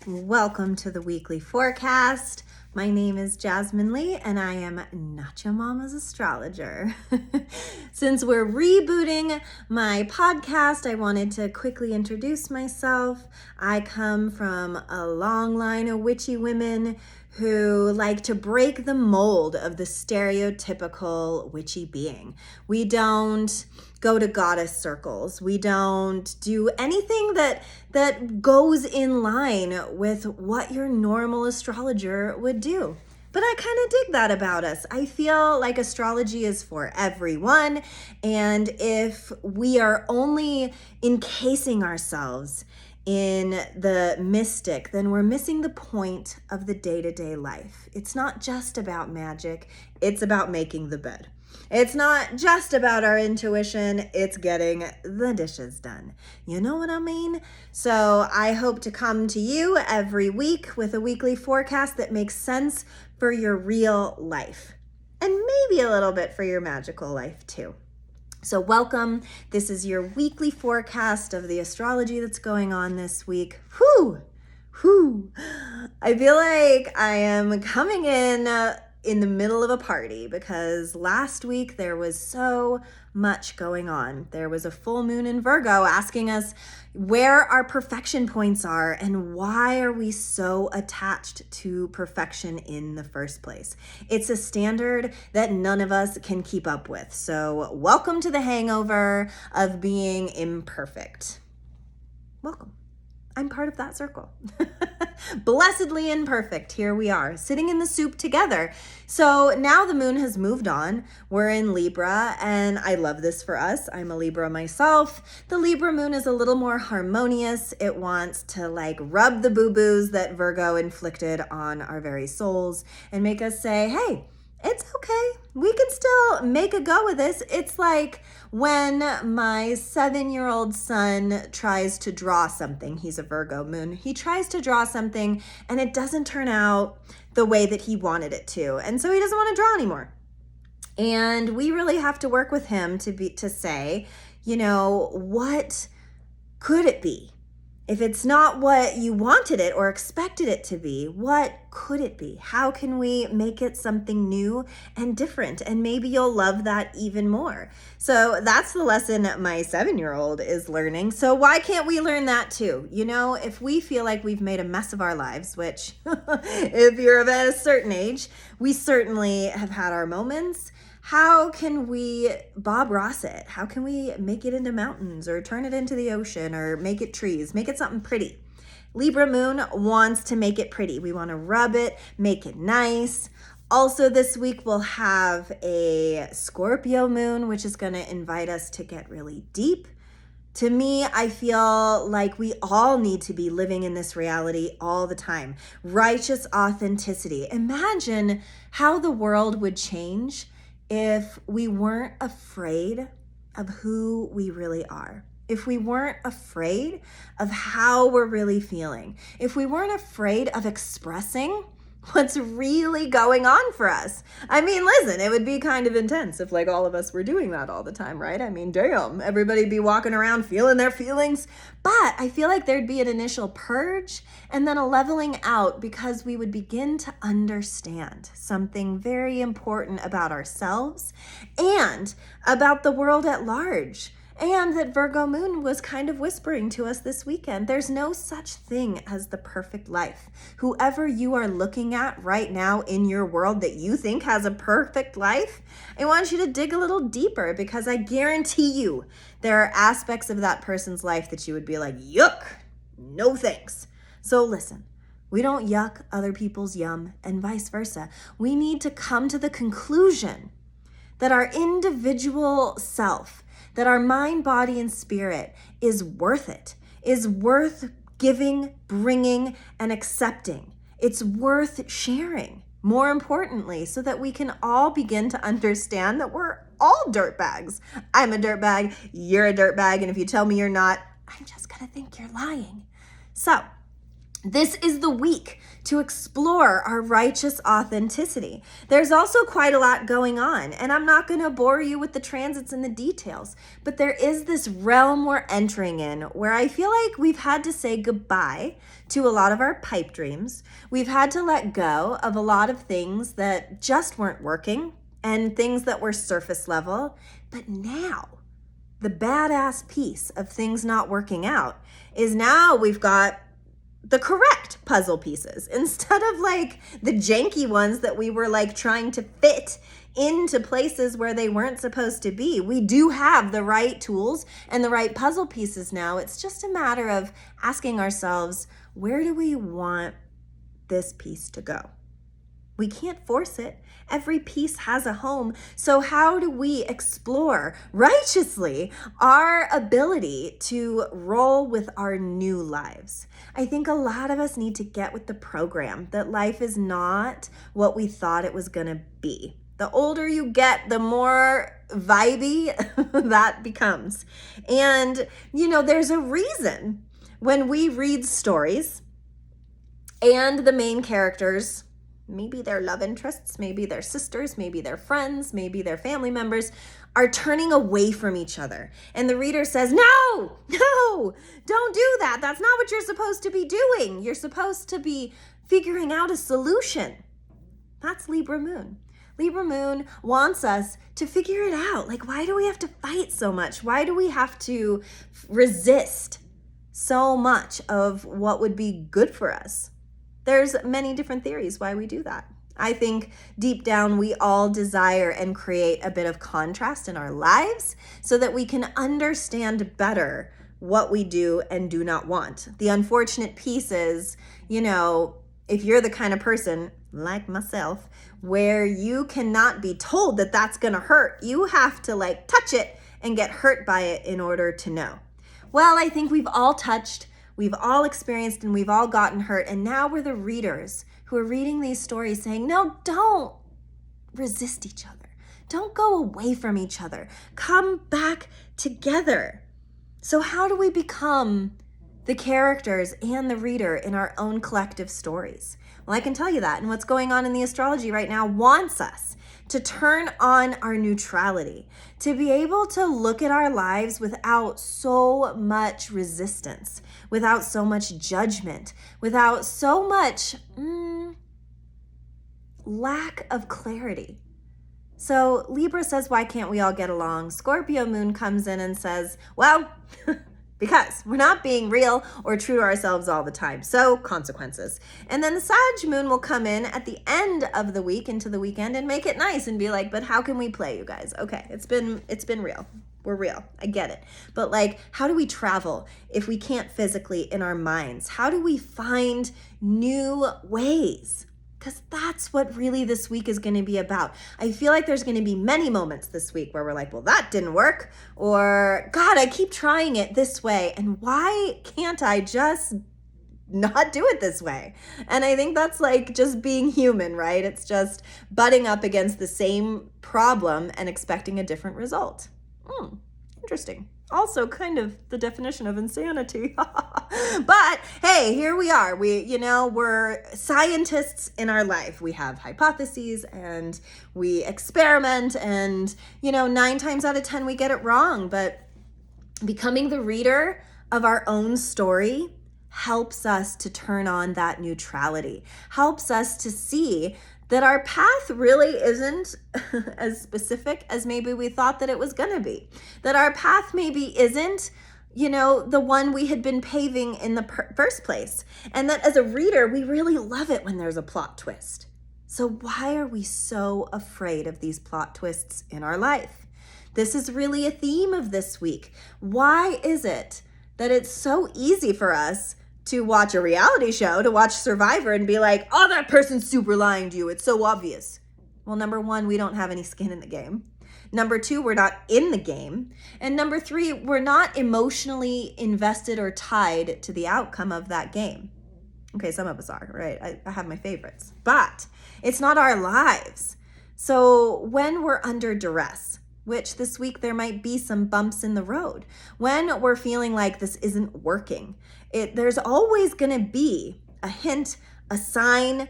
Welcome to the weekly forecast. My name is Jasmine Lee and I am Not Your Mama's astrologer. Since we're rebooting my podcast, I wanted to quickly introduce myself. I come from a long line of witchy women who like to break the mold of the stereotypical witchy being. We don't go to goddess circles. We don't do anything that goes in line with what your normal astrologer would do. But I kind of dig that about us. I feel like astrology is for everyone. And if we are only encasing ourselves in the mystic, then we're missing the point of the day-to-day life. It's not just about magic, it's about making the bed. It's not just about our intuition, it's getting the dishes done. You know what I mean? So I hope to come to you every week with a weekly forecast that makes sense for your real life. And maybe a little bit for your magical life too. So welcome. This is your weekly forecast of the astrology that's going on this week. Whew. I feel like I am coming in the middle of a party because last week there was so much going on. There was a full moon in Virgo asking us where our perfection points are and why are we so attached to perfection in the first place. It's a standard that none of us can keep up with. So welcome to the hangover of being imperfect. Welcome. I'm part of that circle. Blessedly imperfect. Here we are, sitting in the soup together. So now the moon has moved on. We're in Libra, and I love this for us. I'm a Libra myself. The Libra moon is a little more harmonious. It wants to rub the boo-boos that Virgo inflicted on our very souls and make us say, hey, it's okay. We can still make a go of this. It's like when my 7-year-old son tries to draw something. He's a Virgo moon. He tries to draw something and it doesn't turn out the way that he wanted it to. And so he doesn't want to draw anymore. And we really have to work with him to say, what could it be? If it's not what you wanted it or expected it to be, what could it be? How can we make it something new and different? And maybe you'll love that even more. So that's the lesson my 7-year-old is learning. So why can't we learn that too? If we feel like we've made a mess of our lives, which if you're of a certain age, we certainly have had our moments. How can we Bob Ross it? How can we make it into mountains or turn it into the ocean or make it trees, make it something pretty? Libra moon wants to make it pretty. We want to rub it, make it nice. Also this week we'll have a Scorpio moon, which is going to invite us to get really deep. To me, I feel like we all need to be living in this reality all the time. Righteous authenticity. Imagine how the world would change if we weren't afraid of who we really are, if we weren't afraid of how we're really feeling, if we weren't afraid of expressing what's really going on for us. I mean, listen, it would be kind of intense if all of us were doing that all the time, right? I mean, damn, everybody'd be walking around feeling their feelings. But I feel like there'd be an initial purge and then a leveling out because we would begin to understand something very important about ourselves and about the world at large. And that Virgo moon was kind of whispering to us this weekend. There's no such thing as the perfect life. Whoever you are looking at right now in your world that you think has a perfect life, I want you to dig a little deeper because I guarantee you there are aspects of that person's life that you would be like, yuck, no thanks. So listen, we don't yuck other people's yum and vice versa. We need to come to the conclusion that our individual self, that our mind, body, and spirit is worth it, is worth giving, bringing, and accepting. It's worth sharing, more importantly, so that we can all begin to understand that we're all dirtbags. I'm a dirtbag, you're a dirtbag, and if you tell me you're not, I'm just gonna think you're lying. So, This is the week to explore our righteous authenticity. There's also quite a lot going on, and I'm not going to bore you with the transits and the details, but there is this realm we're entering in where I feel like we've had to say goodbye to a lot of our pipe dreams. We've had to let go of a lot of things that just weren't working and things that were surface level. But now, the badass piece of things not working out is now we've got the correct puzzle pieces instead of like the janky ones that we were like trying to fit into places where they weren't supposed to be. We do have the right tools and the right puzzle pieces now. It's just a matter of asking ourselves, where do we want this piece to go? We can't force it. Every piece has a home. So how do we explore righteously our ability to roll with our new lives? I think a lot of us need to get with the program that life is not what we thought it was going to be. The older you get, the more vibey that becomes. And, there's a reason when we read stories and the main characters, maybe their love interests, maybe their sisters, maybe their friends, maybe their family members, are turning away from each other. And the reader says, no, don't do that. That's not what you're supposed to be doing. You're supposed to be figuring out a solution. That's Libra Moon. Libra Moon wants us to figure it out. Like, why do we have to fight so much? Why do we have to resist so much of what would be good for us? There's many different theories why we do that. I think deep down we all desire and create a bit of contrast in our lives so that we can understand better what we do and do not want. The unfortunate piece is, if you're the kind of person like myself where you cannot be told that that's going to hurt, you have to touch it and get hurt by it in order to know. Well, I think we've all touched, we've all experienced, and we've all gotten hurt. And now we're the readers who are reading these stories saying, no, don't resist each other. Don't go away from each other. Come back together. So how do we become the characters and the reader in our own collective stories? Well, I can tell you that. And what's going on in the astrology right now wants us to turn on our neutrality, to be able to look at our lives without so much resistance, without so much judgment, without so much lack of clarity. So Libra says, why can't we all get along? Scorpio Moon comes in and says, well, because we're not being real or true to ourselves all the time. So consequences. And then the Sag Moon will come in at the end of the week into the weekend and make it nice and be like, but how can we play, you guys? Okay, it's been real. We're real. I get it. But how do we travel if we can't physically in our minds? How do we find new ways? Because that's what really this week is going to be about. I feel like there's going to be many moments this week where we're like, well, that didn't work. Or, God, I keep trying it this way. And why can't I just not do it this way? And I think that's just being human, right? It's just butting up against the same problem and expecting a different result. Interesting. Also kind of the definition of insanity. But hey, here we are. We're scientists in our life. We have hypotheses and we experiment and, 9 times out of 10 we get it wrong. But becoming the reader of our own story helps us to turn on that neutrality, helps us to see that our path really isn't as specific as maybe we thought that it was going to be. That our path maybe isn't, the one we had been paving in the first place. And that as a reader, we really love it when there's a plot twist. So why are we so afraid of these plot twists in our life? This is really a theme of this week. Why is it that it's so easy for us to watch a reality show, to watch Survivor and be like, oh, that person's super lying to you. It's so obvious. Well, number 1, we don't have any skin in the game. Number 2, we're not in the game. And number 3, we're not emotionally invested or tied to the outcome of that game. Okay, some of us are, right? I have my favorites, but it's not our lives. So when we're under duress, which this week there might be some bumps in the road, when we're feeling like this isn't working, there's always going to be a hint, a sign,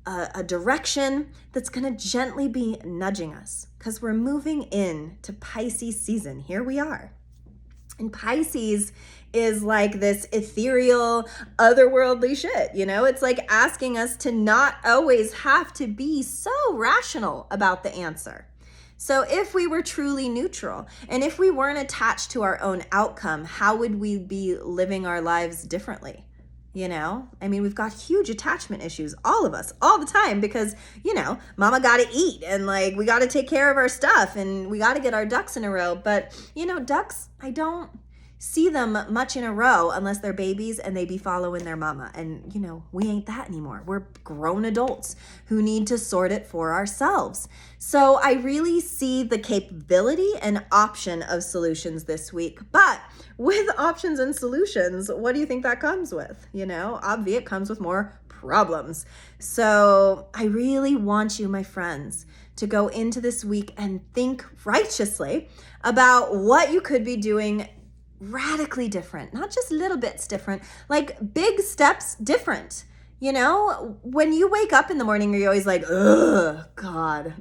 a direction that's going to gently be nudging us because we're moving into Pisces season. Here we are. And Pisces is like this ethereal, otherworldly shit, It's like asking us to not always have to be so rational about the answer. So if we were truly neutral and if we weren't attached to our own outcome, how would we be living our lives differently? We've got huge attachment issues, all of us, all the time, because, mama got to eat and like we got to take care of our stuff and we got to get our ducks in a row. But, ducks, I don't see them much in a row unless they're babies and they be following their mama. And, we ain't that anymore. We're grown adults who need to sort it for ourselves. So I really see the capability and option of solutions this week. But with options and solutions, what do you think that comes with? Obviously it comes with more problems. So I really want you, my friends, to go into this week and think righteously about what you could be doing radically different, not just little bits different, like big steps different. When you wake up in the morning, you're always like, ugh, God.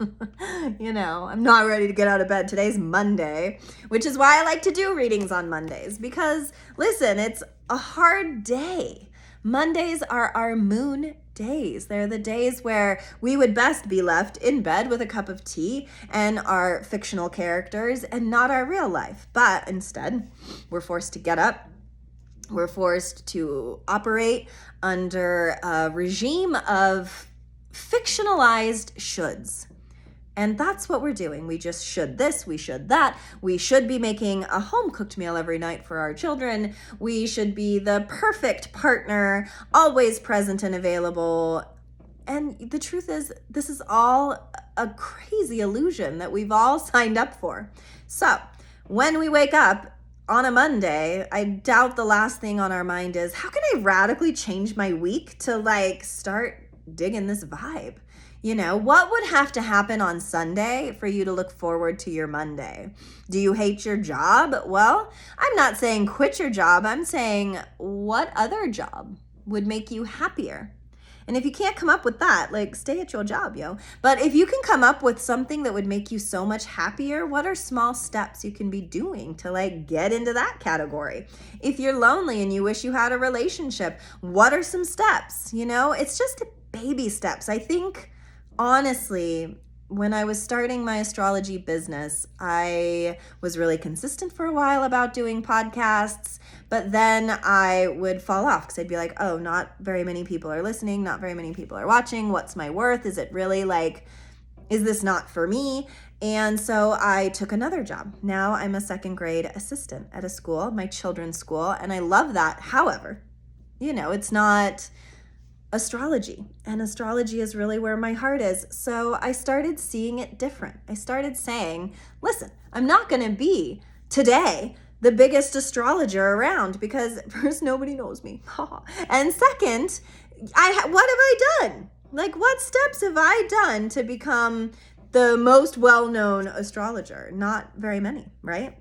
I'm not ready to get out of bed. Today's Monday, which is why I like to do readings on Mondays because, listen, it's a hard day. Mondays are our moon days. They're the days where we would best be left in bed with a cup of tea and our fictional characters and not our real life. But instead, we're forced to get up. We're forced to operate under a regime of fictionalized shoulds. And that's what we're doing. We just should this, we should that. We should be making a home-cooked meal every night for our children. We should be the perfect partner, always present and available. And the truth is, this is all a crazy illusion that we've all signed up for. So when we wake up on a Monday, I doubt the last thing on our mind is, how can I radically change my week to start digging this vibe? What would have to happen on Sunday for you to look forward to your Monday? Do you hate your job? Well, I'm not saying quit your job. I'm saying what other job would make you happier? And if you can't come up with that, stay at your job, yo. But if you can come up with something that would make you so much happier, what are small steps you can be doing to get into that category? If you're lonely and you wish you had a relationship, what are some steps? It's just baby steps. I think, honestly, when I was starting my astrology business, I was really consistent for a while about doing podcasts, but then I would fall off because I'd be like, oh, not very many people are listening, not very many people are watching. What's my worth? Is it really is this not for me? And so I took another job. Now I'm a second grade assistant at a school, my children's school, and I love that. However, it's not astrology, and astrology is really where my heart is. So I started seeing it different. I started saying, listen, I'm not going to be today the biggest astrologer around because first, nobody knows me. And second, what have I done? What steps have I done to become the most well-known astrologer? Not very many, right?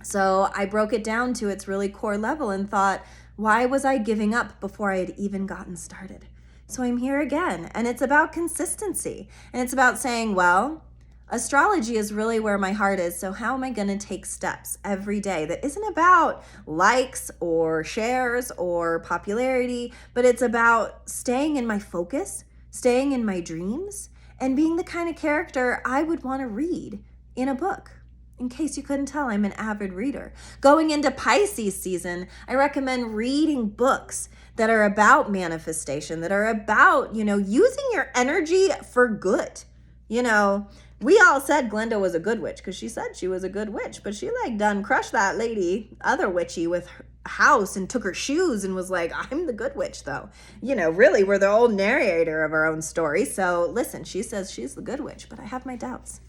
So I broke it down to its really core level and thought, why was I giving up before I had even gotten started? So I'm here again, and it's about consistency. And it's about saying, well, astrology is really where my heart is, so how am I going to take steps every day that isn't about likes or shares or popularity, but it's about staying in my focus, staying in my dreams, and being the kind of character I would want to read in a book. In case you couldn't tell, I'm an avid reader. Going into Pisces season, I recommend reading books that are about manifestation, that are about, using your energy for good. We all said Glenda was a good witch because she said she was a good witch, but she done crushed that lady, other witchy, with her house and took her shoes and was like, I'm the good witch though. Really, we're the old narrator of our own story. So listen, she says she's the good witch, but I have my doubts.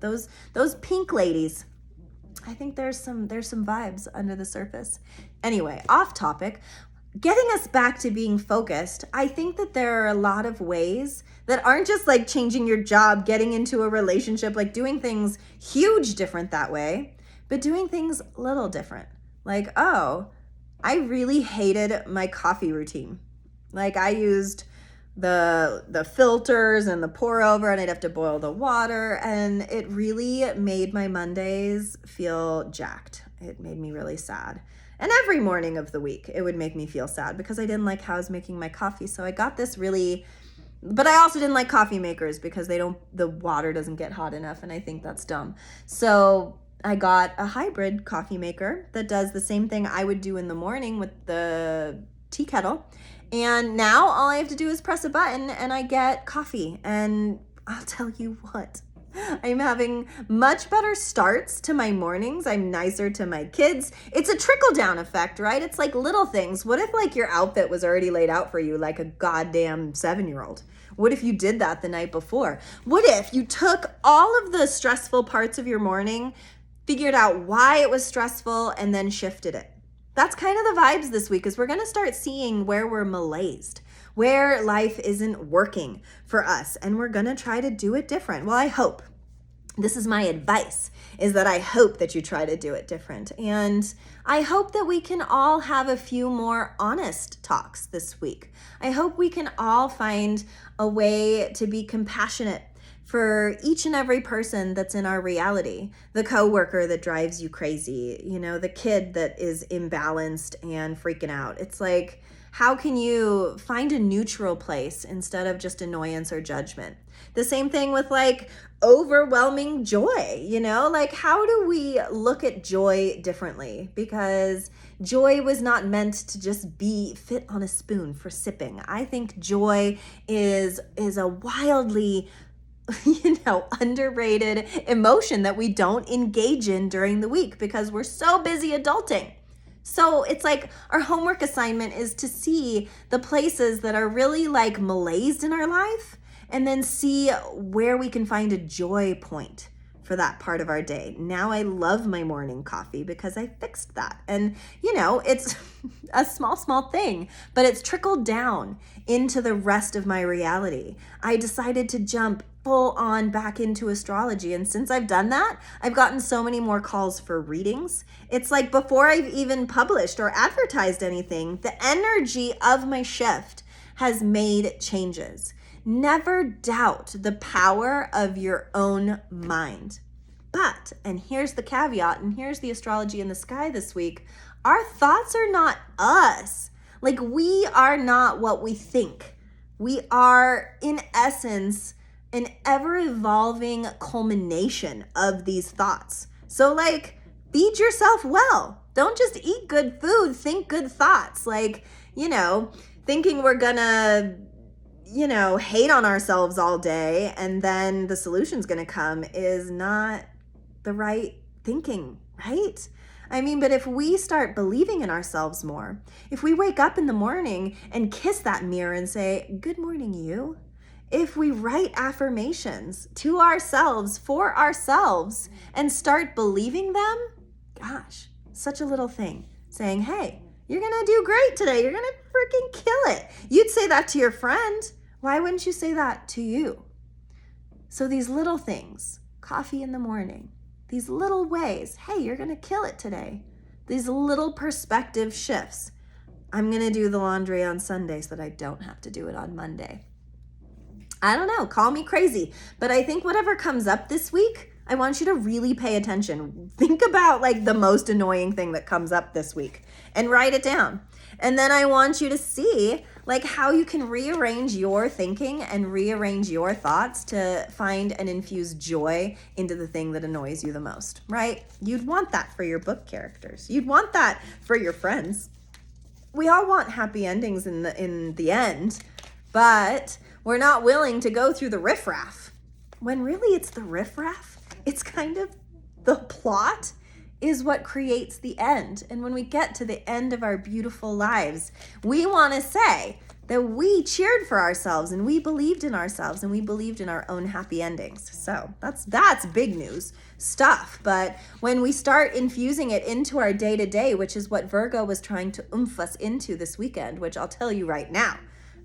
Those pink ladies, I think there's some vibes under the surface. Anyway, off topic, getting us back to being focused, I think that there are a lot of ways that aren't just changing your job, getting into a relationship, doing things huge different that way, but doing things little different. I really hated my coffee routine. Like I used the filters and the pour over, and I'd have to boil the water, and it really made my Mondays feel jacked. It made me really sad. And every morning of the week, it would make me feel sad because I didn't like how I was making my coffee. So I got this really, but I also didn't like coffee makers because the water doesn't get hot enough, and I think that's dumb. So I got a hybrid coffee maker that does the same thing I would do in the morning with the tea kettle. And now all I have to do is press a button and I get coffee. And I'll tell you what, I'm having much better starts to my mornings. I'm nicer to my kids. It's a trickle down effect, right? It's like little things. What if like your outfit was already laid out for you like a goddamn 7-year-old? What if you did that the night before? What if you took all of the stressful parts of your morning, figured out why it was stressful, and then shifted it? That's kind of the vibes this week, is we're going to start seeing where we're malaised, where life isn't working for us, and we're going to try to do it different. Well, I hope. This is my advice, is that I hope that you try to do it different. And I hope that we can all have a few more honest talks this week. I hope we can all find a way to be compassionate for each and every person that's in our reality. The coworker that drives you crazy, the kid that is imbalanced and freaking out. It's like, how can you find a neutral place instead of just annoyance or judgment? The same thing with like overwhelming joy, like how do we look at joy differently? Because joy was not meant to just be fit on a spoon for sipping. I think joy is a wildly underrated emotion that we don't engage in during the week because we're so busy adulting. So it's like our homework assignment is to see the places that are really like malaised in our life and then see where we can find a joy point for that part of our day. Now I love my morning coffee because I fixed that. And it's a small thing, but it's trickled down into the rest of my reality. I decided to jump full on back into astrology. And since I've done that, I've gotten so many more calls for readings. It's like before I've even published or advertised anything, the energy of my shift has made changes. Never doubt the power of your own mind. But, and here's the caveat, and here's the astrology in the sky this week, our thoughts are not us. Like, we are not what we think. We are, in essence, an ever-evolving culmination of these thoughts. So, like, feed yourself well. Don't just eat good food, think good thoughts. Like, thinking we're gonna hate on ourselves all day and then the solution's going to come is not the right thinking, right? I mean, but if we start believing in ourselves more, if we wake up in the morning and kiss that mirror and say, "Good morning, you," if we write affirmations to ourselves, for ourselves, and start believing them, gosh, such a little thing. Saying, "Hey, you're going to do great today. You're going to freaking kill it." You'd say that to your friend. Why wouldn't you say that to you? So these little things, coffee in the morning, these little ways, hey, you're going to kill it today. These little perspective shifts. I'm going to do the laundry on Sunday so that I don't have to do it on Monday. I don't know, call me crazy, but I think whatever comes up this week, I want you to really pay attention. Think about like the most annoying thing that comes up this week and write it down. And then I want you to see like how you can rearrange your thinking and rearrange your thoughts to find and infuse joy into the thing that annoys you the most, right? You'd want that for your book characters. You'd want that for your friends. We all want happy endings in the end, but we're not willing to go through the riffraff. When really it's the riffraff. It's kind of the plot is what creates the end. And when we get to the end of our beautiful lives, we want to say that we cheered for ourselves and we believed in ourselves and we believed in our own happy endings. So that's big news stuff. But when we start infusing it into our day-to-day, which is what Virgo was trying to oomph us into this weekend, which I'll tell you right now,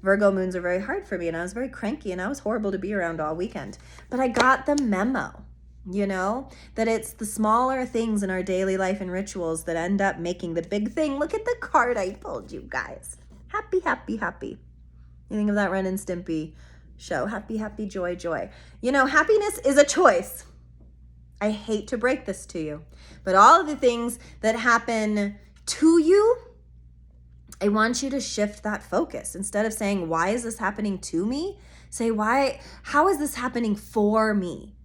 Virgo moons are very hard for me and I was very cranky and I was horrible to be around all weekend. But I got the memo. that it's the smaller things in our daily life and rituals that end up making the big thing. Look at the card I pulled, you guys. Happy, happy, happy. You think of that Ren and Stimpy show. Happy, happy, joy, joy. Happiness is a choice. I hate to break this to you, but all of the things that happen to you, I want you to shift that focus. Instead of saying, why is this happening to me? Say, how is this happening for me?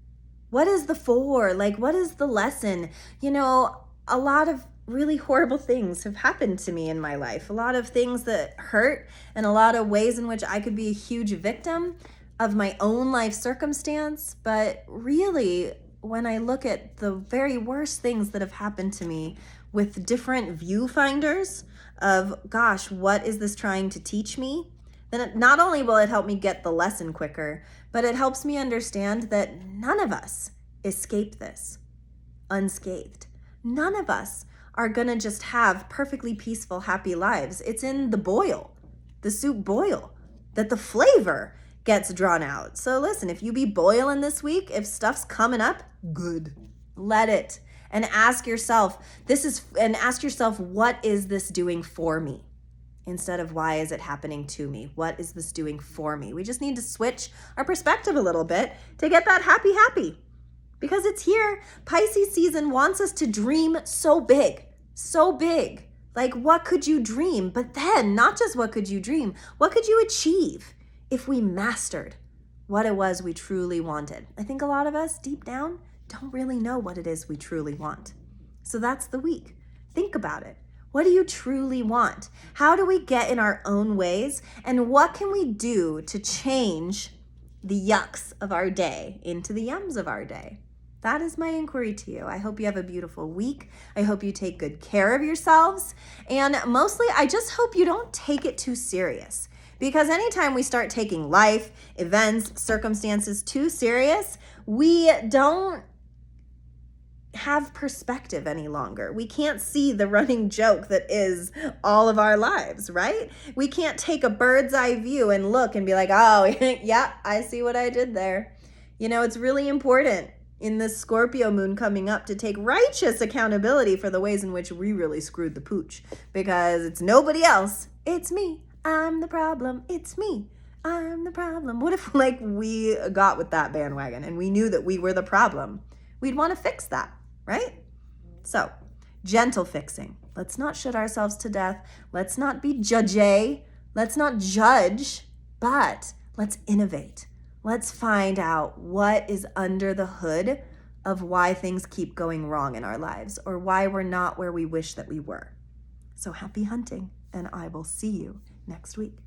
What is the for? What is the lesson? A lot of really horrible things have happened to me in my life. A lot of things that hurt, and a lot of ways in which I could be a huge victim of my own life circumstance. But really, when I look at the very worst things that have happened to me with different viewfinders of, gosh, what is this trying to teach me? Then not only will it help me get the lesson quicker, but it helps me understand that none of us escape this unscathed. None of us are gonna just have perfectly peaceful, happy lives. It's in the soup boil, that the flavor gets drawn out. So listen, if you be boiling this week, if stuff's coming up, good. Let it. And ask yourself, what is this doing for me? Instead of why is it happening to me? What is this doing for me? We just need to switch our perspective a little bit to get that happy, happy. Because it's here. Pisces season wants us to dream so big, so big. What could you dream? But then, not just what could you dream, what could you achieve if we mastered what it was we truly wanted? I think a lot of us deep down don't really know what it is we truly want. So that's the week. Think about it. What do you truly want? How do we get in our own ways? And what can we do to change the yucks of our day into the yums of our day? That is my inquiry to you. I hope you have a beautiful week. I hope you take good care of yourselves. And mostly, I just hope you don't take it too serious. Because anytime we start taking life, events, circumstances too serious, we don't have perspective any longer. We can't see the running joke that is all of our lives, right? We can't take a bird's eye view and look and be like, oh, yeah, I see what I did there. It's really important in this Scorpio moon coming up to take righteous accountability for the ways in which we really screwed the pooch, because it's nobody else. It's me. I'm the problem. It's me. I'm the problem. What if we got with that bandwagon and we knew that we were the problem? We'd want to fix that, right? So, gentle fixing. Let's not shut ourselves to death. Let's not be judgy. Let's not judge, but let's innovate. Let's find out what is under the hood of why things keep going wrong in our lives, or why we're not where we wish that we were. So happy hunting, and I will see you next week.